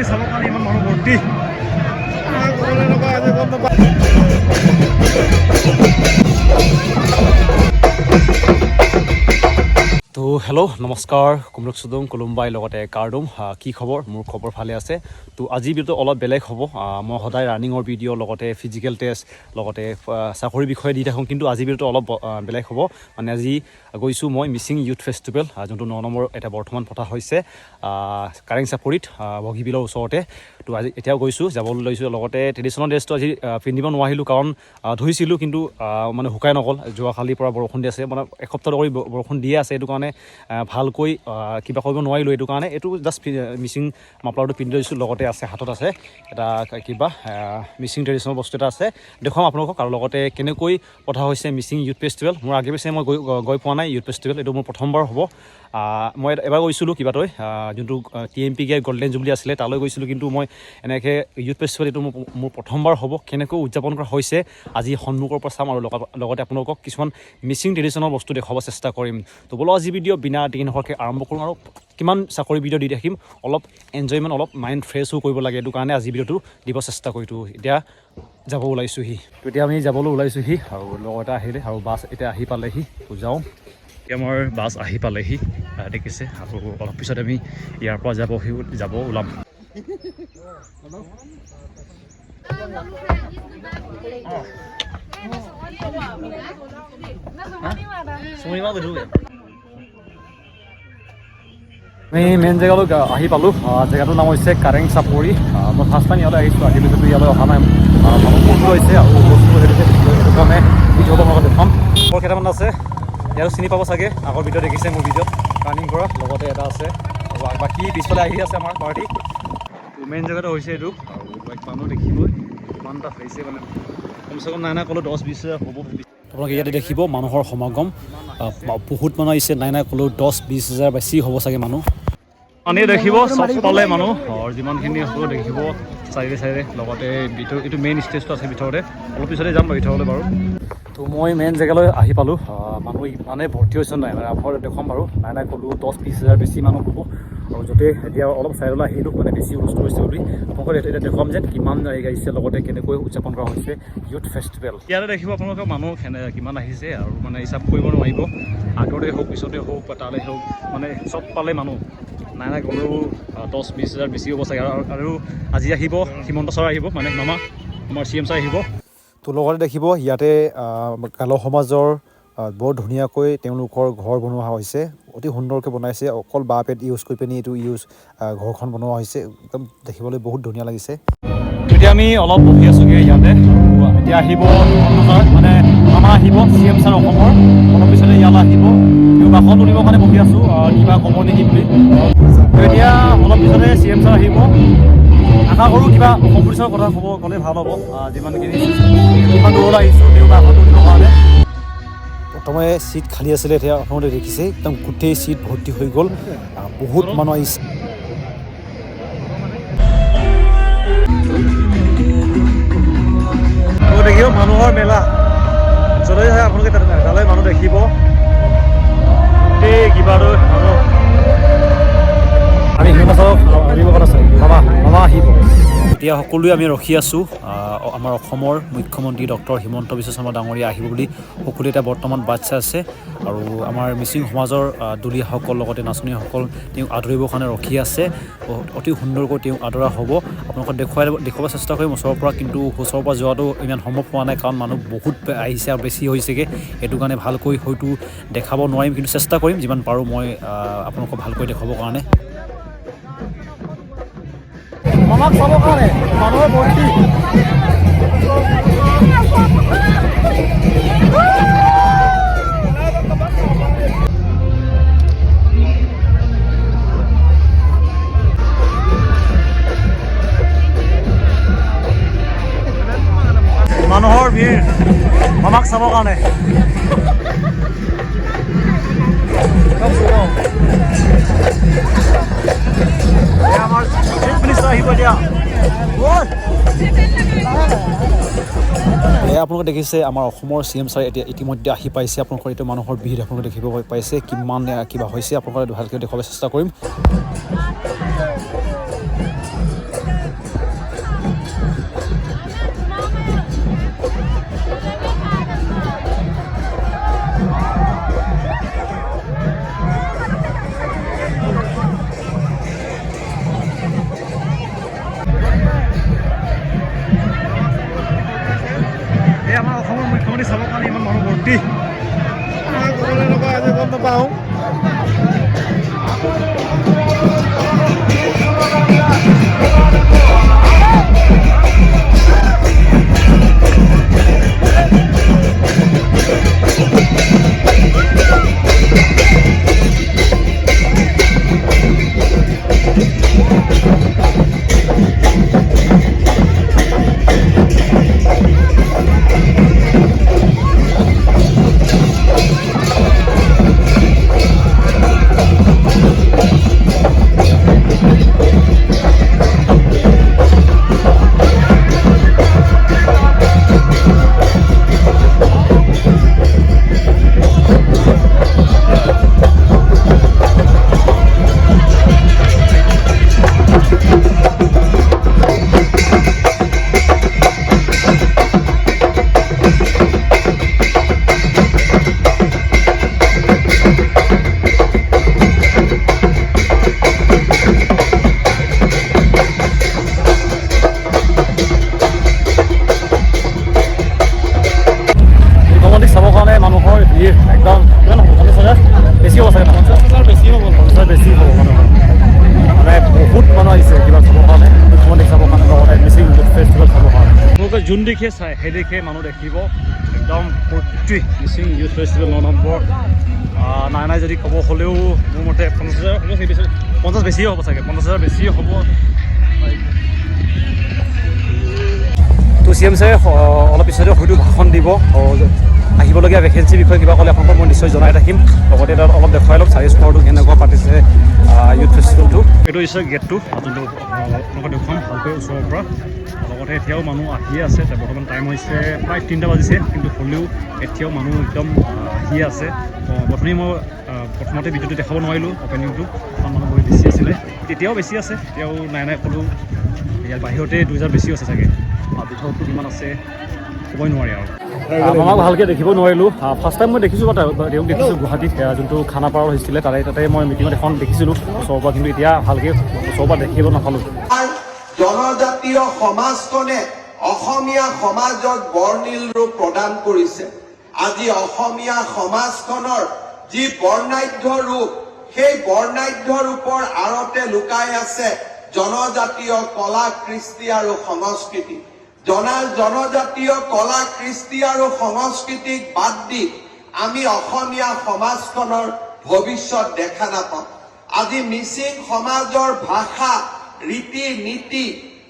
পানী চাবৰ কাৰণে ইমান মানুহ ভৰ্তি। তো হেল্ল' নমস্কাৰ, কুমৰুক চুদুম কুলুম্বাই লগতে কাৰ্ডুম। কি খবৰ? মোৰ খবৰ ভালে আছে। তো আজিৰ ভিডিঅ'টো অলপ বেলেগ হ'ব। মই সদায় ৰানিঙৰ ভিডিঅ' লগতে ফিজিকেল টেষ্ট লগতে চাকৰিৰ বিষয়ে দি থাকোঁ, কিন্তু আজিৰ ভিডিঅ'টো অলপ বেলেগ হ'ব। মানে আজি গৈছোঁ মই মিচিং ইউথ ফেষ্টিভেল, যোনটো 9 নম্বৰ এতিয়া বৰ্তমান পতা হৈছে কাৰেং চাপৰিত, বগীবিলৰ ওচৰতে। তো আজি এতিয়াও গৈছোঁ, যাবলৈ লৈছোঁ। লগতে ট্ৰেডিশ্যনেল ড্ৰেছটো আজি পিন্ধিব নোৱাৰিলোঁ, কাৰণ ধুইছিলোঁ কিন্তু মানে শুকাই নগ'ল। যোৱাকালিৰ পৰা বৰষুণ দি আছে, মানে এসপ্তাহ ধৰি বৰষুণ দিয়ে আছে। এইটো কাৰণে ভালকৈ কিবা কৰিব নোৱাৰিলোঁ। এইটো কাৰণে এইটো জাষ্ট মিচিং মাফলাৰটো পিন্ধি লৈছোঁ। লগতে আছে, হাতত আছে এটা কিবা মিচিং ট্ৰেডিশ্যনেল বস্তু এটা আছে, দেখুৱাম আপোনালোকক। আৰু লগতে কেনেকৈ পতা হৈছে মিচিং ইউথ ফেষ্টিভেল। মোৰ আগে পিছে মই গৈ পোৱা নাই ইউথ ফেষ্টিভেল, এইটো মোৰ প্ৰথমবাৰ হ'ব। মই এবাৰ গৈছিলোঁ কিবাকৈ, যোনটো TMPK গল্ডেন জুবলি আছিলে, তালৈ গৈছিলোঁ। কিন্তু মই এনেকৈ ইউথ ফেষ্টিভেল এইটো মোৰ প্ৰথমবাৰ হ'ব। কেনেকৈ উদযাপন কৰা হৈছে আজি সন্মুখৰ পৰা চাম, আৰু লগতে আপোনালোকক কিছুমান মিচিং ট্ৰেডিশ্যনেল বস্তু দেখুৱাব চেষ্টা কৰিম। তো বোলো আজি ভিডিঅ' বিনা দিন নকৰাকৈ আৰম্ভ কৰোঁ, আৰু কিমান চাকৰি ভিডিঅ' দি থাকিম, অলপ এনজয়মেণ্ট, অলপ মাইণ্ড ফ্ৰেছো কৰিব লাগে। এইটো কাৰণে আজি ভিডিঅ'টো দিব চেষ্টা কৰিছোঁ। এতিয়া যাব ওলাইছোঁহি। তো এতিয়া আমি যাবলৈ ওলাইছোঁহি, আৰু লগতে আহিলে, আৰু বাছ এতিয়া আহি পালেহি। তো যাওঁ, এতিয়া আমাৰ বাছ আহি পালেহি দেখিছে। আৰু অলপ পিছত আমি ইয়াৰ পৰা যাব ওলাম। আমি মেইন জেগালৈ আহি পালোঁ। জেগাটোৰ নাম হৈছে কাৰেং চাপৰি। মই ফাৰ্ষ্ট টাইম ইয়ালৈ আহিছোঁ, আহি পিছতো ইয়ালৈ অহা নাই। মানুহ বহুত হৈছে, আৰু বস্তু সেইটো কাৰণে ভিডিঅ'টো আপোনালোকক দেখুৱাম। কেইটামান আছে ইয়াতো চিনি পাব চাগে, আগৰ ভিডিঅ' দেখিছে মোৰ ভিডিঅ'ত ৰানিং কৰা। লগতে এটা আছে, বাকী পিছফালে আহি আছে আমাৰ পাৰ্টি। মেইন জেগাটো হৈছে এইটো, আৰু মানুহ দেখিবই ইমান এটা হৈছে, মানে কমচে কম নাই ক'লেও 10-20 হাজাৰ হ'ব। আপোনালোকে ইয়াতে দেখিব মানুহৰ সমাগম, বহুত মানুহ আহিছে। নাই ক'লেও 10-20 হাজাৰ বেছি হ'ব চাগে মানুহ। পানী দেখিব চব পালে মানুহ, আৰু যিমানখিনি হ'ব দেখিব চাইডে। লগতে এইটো মেইন ষ্টেজটো আছে ভিতৰতে, অলপ পিছতে যাম ভিতৰলৈ বাৰু। তো মই মেইন জেগালৈ আহি পালোঁ। মানুহ ইমানেই ভৰ্তি হৈছে, নাই মানে আপোনালোকে দেখুৱাম বাৰু। নাই ক'লেও 10-20 হাজাৰ বেছি মানুহ হ'ব। আৰু য'তে এতিয়া অলপ চাইডলৈ আহিলোঁ, মানে বেছি হুলস্থুল হৈছে বুলি আপোনালোকক এতিয়া দেখুৱাম যে কিমান আহিছে, লগতে কেনেকৈ উদযাপন কৰা হৈছে ইউথ ফেষ্টিভেল। ইয়াতে দেখিব আপোনালোকে মানুহ কিমান আহিছে, আৰু মানে হিচাপ কৰিব নোৱাৰিব। আগতে হওক পিছতে হওক বা তালৈ হওক, মানে চব পালে মানুহ। নাই ক'লেও 10-20 হাজাৰ বেছি হ'ব চাগে। আৰু আজি আহিব হিমন্ত ছাৰ আহিব, মানে আমাৰ CM ছাৰ আহিব। তো লগতে দেখিব ইয়াতে গালো সমাজৰ বৰ ধুনীয়াকৈ তেওঁলোকৰ ঘৰ বনোৱা হৈছে, অতি সুন্দৰকৈ বনাইছে। অকল বাঁহ বেত ইউজ কৰি পিনি এইটো ঘৰখন বনোৱা হৈছে, একদম দেখিবলৈ বহুত ধুনীয়া লাগিছে। এতিয়া আমি অলপ বহি আছোঁগৈ ইয়াতে। এতিয়া আহিব মানে মামা আহিব, CM ছাৰ অসমৰ। অলপ পিছতে ইয়ালৈ আহিব, তেওঁ ভাষণ শুনিবৰ কাৰণে বহি আছোঁ, কিবা ক'ব নেকি বুলি। এতিয়া অলপ পিছতে CM ছাৰ আহিব। আশা কৰোঁ কিবা অসম পুলিচৰ কথা ক'লে ভাল হ'ব। যিমানখিনি ইমান দূৰলৈ আহিছোঁ তেওঁ ভাষণ শুনিবৰ কাৰণে। প্ৰথমে চিট খালী আছিলে, এতিয়া আপোনালোকে দেখিছে একদম গোটেই চিট ভৰ্তি হৈ গ'ল, বহুত মানুহ আহিছে। দেখিব মানুহৰ মেলা, য'লৈ যায় আপোনালোকে তালৈ মানুহ দেখিব, গোটেই কিবালৈ মানুহ। আমি হিমন্ত ছাৰক আনিবৰ কাৰণে আছে, মামা আহিব। এতিয়া সকলোৱে আমি ৰখি আছোঁ, আমাৰ অসমৰ মুখ্যমন্ত্ৰী ডক্টৰ হিমন্ত বিশ্ব শৰ্মা ডাঙৰীয়া আহিব বুলি সকলোৱে এতিয়া বৰ্তমান বাট চাই আছে। আৰু আমাৰ মিচিং সমাজৰ দলীয়াসকল লগতে নাচনীসকল তেওঁক আদৰিবৰ কাৰণে ৰখি আছে। অতি সুন্দৰকৈ তেওঁক আদৰা হ'ব। আপোনালোকক দেখুৱাব চেষ্টা কৰিম ওচৰৰ পৰা, কিন্তু ওচৰৰ পৰা যোৱাটো ইমান সম্ভৱ হোৱা নাই, কাৰণ মানুহ বহুত আহিছে আৰু বেছি হৈছেগৈ। সেইটো কাৰণে ভালকৈ হয়তো দেখাব নোৱাৰিম, কিন্তু চেষ্টা কৰিম যিমান পাৰোঁ মই আপোনালোকক ভালকৈ দেখুৱাবৰ কাৰণে। মামাক চাবৰ কাৰণে মানুহৰ ভৰ্তি। মানুহৰ ভিৰ মামাক চাবৰ কাৰণে। আমাৰ চিফ মিনিষ্টাৰ আহিব এতিয়া। আপোনালোকে দেখিছে আমাৰ অসমৰ CM ছাৰ এতিয়া ইতিমধ্যে আহি পাইছে। আপোনালোকৰ এইটো মানুহৰ ভিৰ আপোনালোকে দেখিব পাইছে, কিমান কিবা হৈছে। আপোনালোকে ভালকৈ দেখুৱাব চেষ্টা কৰিম। ভৰ্তি গম নাপাওঁ যোন দিশে চাই সেই দিশে মানুহ দেখিব একদম প্ৰতি মিচিং ইউথ ফেষ্টিভেল 9 নম্বৰ নাই যদি ক'ব হ'লেও মোৰ মতে 50,000 হ'ব চাগে 50 বেছিয়ে হ'ব চাগে 50,000 বেছিয়ে হ'ব তো CM ছাৰে অলপ পিছতে হয়তো ভাষণ দিব আহিবলগীয়া ভেকেঞ্চিৰ বিষয়ে কিবা ক'লে আপোনালোকক মই নিশ্চয় জনাই ৰাখিম লগতে তাত অলপ দেখুৱাই লওক চাৰি স্কোৱাৰটো কেনেকুৱা পাতিছে ইউথ ফেষ্টিভেলটো এইটো হৈছে গেটটো যোনটো আপোনালোকে দেখুৱাম ভালকৈ ওচৰৰ পৰা লগতে এতিয়াও মানুহ আহিয়ে আছে বৰ্তমান টাইম হৈছে প্ৰায় 3টা বাজিছে কিন্তু হ'লেও এতিয়াও মানুহ একদম আহিয়ে আছে প্ৰথমে মই প্ৰথমতে ভিডিঅ'টো দেখাব নোৱাৰিলোঁ অপেনিংটো কাৰণ মানুহ বহুত বেছি আছিলে তেতিয়াও বেছি আছে এতিয়াও নাই ক'লোঁ ইয়াৰ বাহিৰতে 2000 বেছি আছে চাগে ভিতৰতো কিমান আছে ক'বই নোৱাৰি আৰু আমাক ভালকৈ দেখিব নোৱাৰিলোঁ ফাৰ্ষ্ট টাইম মই দেখিছোঁ তেওঁক দেখিছোঁ গুৱাহাটীত যোনটো খানাপাৰাৰ হৈছিলে তাতে মই মিটিঙত এখন দেখিছিলোঁ ওচৰৰ পৰা কিন্তু এতিয়া ভালকৈ ওচৰৰ পৰা দেখিব নাপালোঁ জনজাতীয় সমাজখনে অসমীয়া সমাজক বৰ্ণিল ৰূপ প্ৰদান কৰিছে আজি অসমীয়া সমাজখনৰ যি বৰ্ণাঢ্য ৰূপ সেই বৰ্ণাঢ্য ৰূপৰ আঁৰতে লুকাই আছে জনজাতীয় কলা কৃষ্টি আৰু সংস্কৃতি জনজাতীয় কলা কৃষ্টি আৰু সংস্কৃতিক বাদ দি আমি অসমীয়া সমাজখনৰ ভৱিষ্যত দেখা নাপাওঁ আজি মিচিং সমাজৰ ভাষা ৰীতি নীতি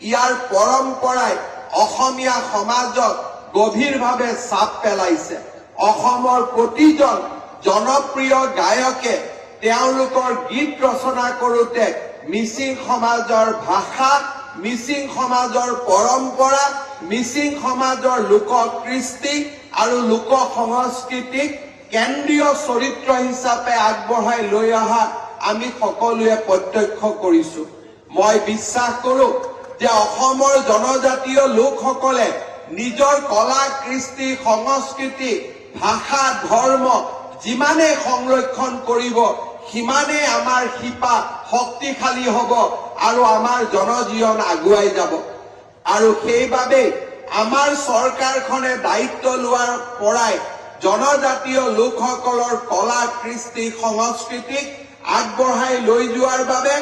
ইয়াৰ পৰম্পৰাই অসমীয়া সমাজক গভীৰভাৱে চাপ পেলাইছে অসমৰ প্ৰতিজন জনপ্ৰিয় গায়কে তেওঁলোকৰ গীত ৰচনা কৰোঁতে মিচিং সমাজৰ ভাষা মিচিং সমাজৰ পৰম্পৰা মিচিং সমাজৰ লোক কৃষ্টি আৰু লোক সংস্কৃতিক কেন্দ্ৰীয় চৰিত্ৰ হিচাপে আগবঢ়াই লৈ অহা আমি সকলোৱে প্ৰত্যক্ষ কৰিছো মই বিশ্বাস কৰো যে অসমৰ জনজাতীয় লোকসকলে নিজৰ কলা কৃষ্টি সংস্কৃতি ভাষা ধৰ্ম যিমানে সংৰক্ষণ কৰিব সিমানে আমাৰ শিপা শক্তিশালী হ'ব আৰু আমাৰ জনজীৱন আগুৱাই যাব আৰু সেইবাবে আমাৰ চৰকাৰখনে দায়িত্ব লোৱাৰ পৰাই জনজাতীয় লোকসকলৰ কলা কৃষ্টি সংস্কৃতিক আগবঢ়াই লৈ যোৱাৰ বাবে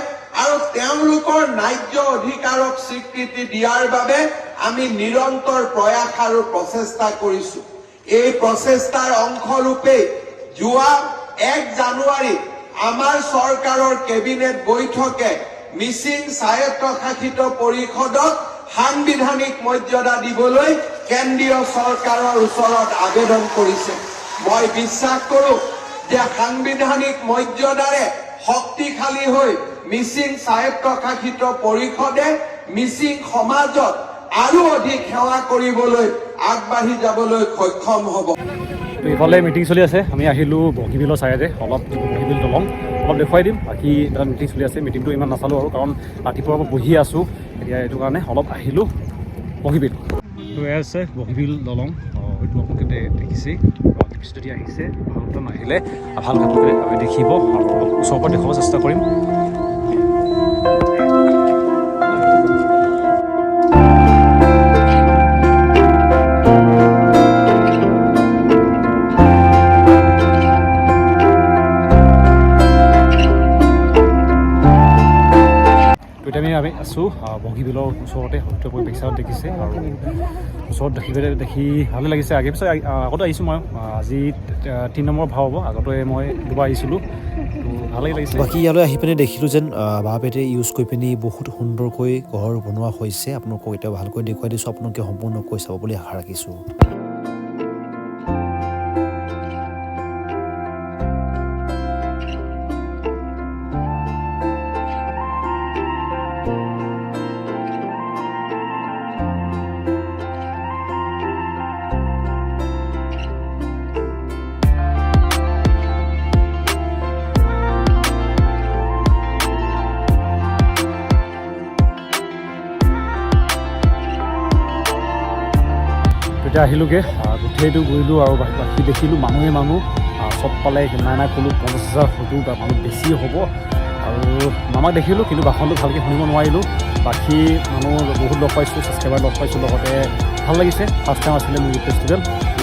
আৰু তেওঁলোকৰ ন্যায্য অধিকাৰক স্বীকৃতি দিয়াৰ বাবে আমি নিৰন্তৰ প্ৰয়াস আৰু প্ৰচেষ্টা কৰিছো এই প্ৰচেষ্টাৰ অংশৰূপে যোৱা 1 জানুৱাৰীত আমাৰ চৰকাৰৰ কেবিনেট বৈঠকে মিচিং স্বায়ত্তশাসিত পৰিষদক সাংবিধানিক মৰ্যাদা দিবলৈ কেন্দ্ৰীয় চৰকাৰৰ ওচৰত আবেদন কৰিছে মই বিশ্বাস কৰো যে সাংবিধানিক মৰ্যাদাৰে শক্তিশালী হৈ মিচিং স্বায়ত্তশাসিত পৰিষদে মিচিং সমাজত আৰু অধিক সেৱা কৰিবলৈ আগবাঢ়ি যাবলৈ সক্ষম হ'ব ইফালে মিটিং চলি আছে আমি আহিলোঁ বগীবিলৰ চাইডে অলপ বগীবিল দলং অলপ দেখুৱাই দিম বাকী এটা মিটিং চলি আছে মিটিংটো ইমান নাচালোঁ আৰু কাৰণ ৰাতিপুৱাৰ পৰা বহি আছোঁ এতিয়া এইটো কাৰণে অলপ আহিলোঁ বগীবিল তো এয়া আছে বগীবিল দলং হয়তো আপোনালোকে দেখিছেই যদি আহিছে ভালকৈ নাহিলে ভাল কাপোৰে দেখিব আৰু অলপ ওচৰৰ পৰা দেখুৱাব চেষ্টা কৰিম আছোঁ বগীবিলৰ ওচৰতে সত্য পৰিৱেশত দেখিছে আৰু ওচৰত দেখি ভালে লাগিছে আগে পিছত আগতে আহিছোঁ মই আজি 3 নম্বৰ ভাও হ'ব আগতে মই দুবাৰ আহিছিলোঁ তো ভালেই লাগিছে বাকী ইয়ালৈ আহি পিনে দেখিলোঁ যেন বাঁহ বেতে ইউজ কৰি পিনি বহুত সুন্দৰকৈ ঘৰ বনোৱা হৈছে আপোনালোকক এতিয়া ভালকৈ দেখুৱাই দিছোঁ আপোনালোকে সম্পূৰ্ণকৈ চাব বুলি আশা ৰাখিছোঁ তেতিয়া আহিলোঁগৈ গোটেইটো ঘূৰিলোঁ আৰু বাকী দেখিলোঁ মানুহে মানুহ চব পালে নাই ক'লোঁ 50,000 হয়তো বা মানুহ বেছি হ'ব আৰু মামাক দেখিলোঁ কিন্তু ভাষণটো ভালকৈ শুনিব নোৱাৰিলোঁ বাকী মানুহ বহুত লগ পাইছোঁ ছাবস্ক্ৰাইবাৰ লগ পাইছোঁ লগতে ভাল লাগিছে ফাৰ্ষ্ট টাইম আছিলে মোৰ ফেষ্টিভেল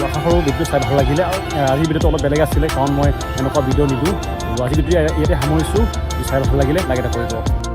আশা কৰোঁ ভিডিঅ' চাই ভাল লাগিলে আৰু আজিৰ ভিডিঅ'টো অলপ বেলেগ আছিলে কাৰণ মই এনেকুৱা ভিডিঅ' নিদিওঁ আজিৰ ভিডিঅ' ইয়াতে সামৰিছোঁ চাই ভাল লাগিলে লাইক এটা কৰিব